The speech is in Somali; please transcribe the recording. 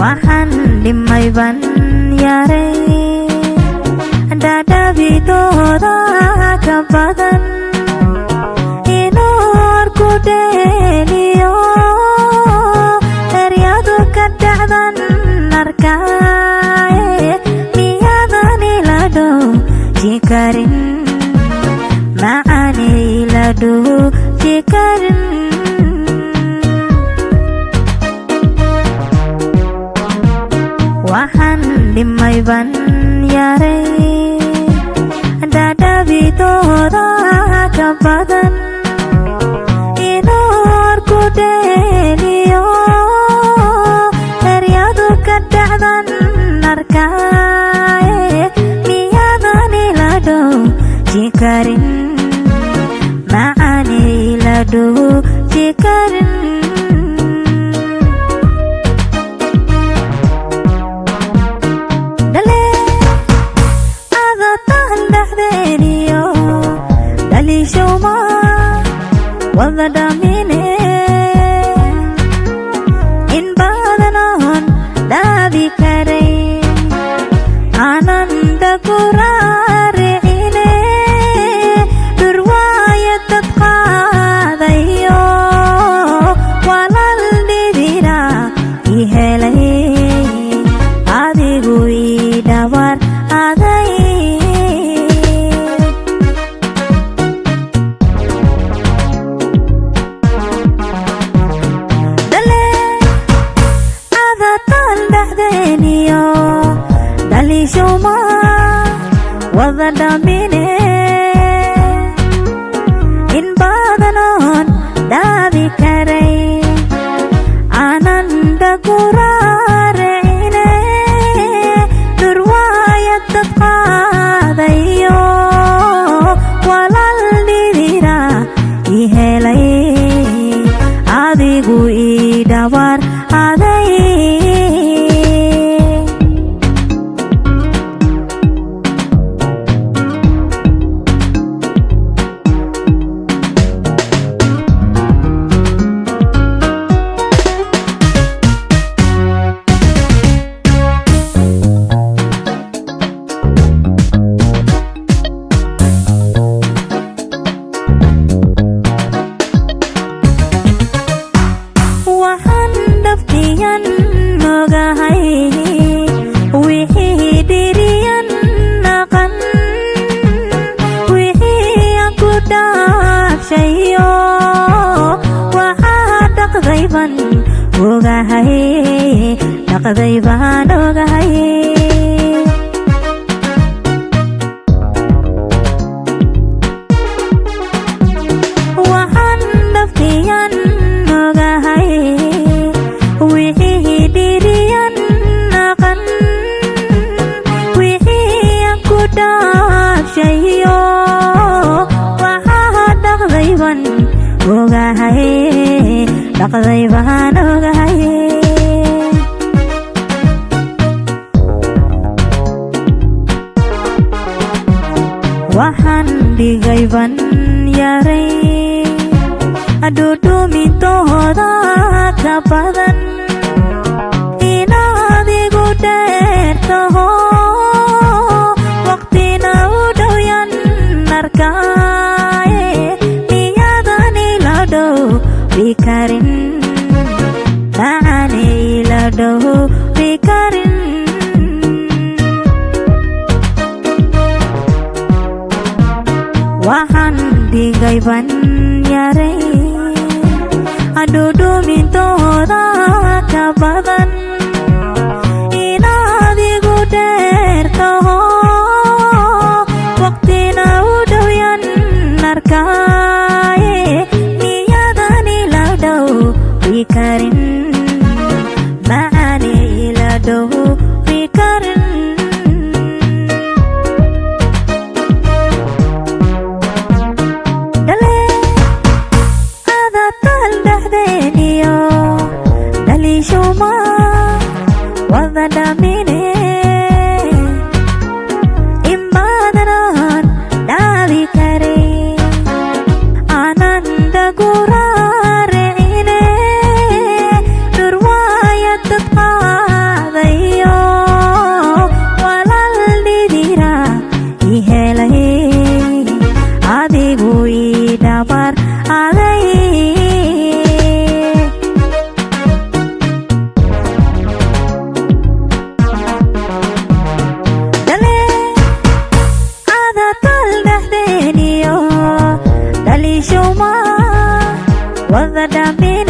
waxaan dhimay ban yaray dhadhabidooda ka badan inoor ku dheeliyo eryadu ka dhacdan arkaaye miyadan ila dhooji karin macaan ila dhooji karin waxaan dhimay ban yaray dhadhabidooda ka badan inoor ku dheeliyo eryadu ka dhacdan arkaaye miyadan ila dhooji karin macaan ila dhooji karin wada dhamine in badanoon dhaabi karay aananda ku raaricine dhurwaaya dad qaadayo walal dhidina i helay adigu ii dhabar aday wada dhamine in badanoon dhaabi karay aananda ku raaricine dhurwaaya dad qaadayo walal dhidina i helay adigu ii dhabar aday dhaqday baan ogahay waxaan dhaftiyan ogahay wixii dhiriyan naqan wixii aan ku dhaafshayo waxaa dhaqday baan ogahay dhaqday baan ogahay waxaan dhigay ban yaray dhudhumintooda ka badan inaad igu dheertaho waqtina u dhowyan arkaaye miyadan ila dhoobi karin macaan ila dhoobi karin waxaan dhigay ban yaray dhudhumintooda ka badan inaad igu dheertaho waqtina u dhowyan arkaaye miyadan ila dhoobi karin macaan ila dhoobi karin wada dhamine in badanoon dhaabi karay aananda ku raaricine dhurwaaya dad qaadayo xishuma wada dhaamine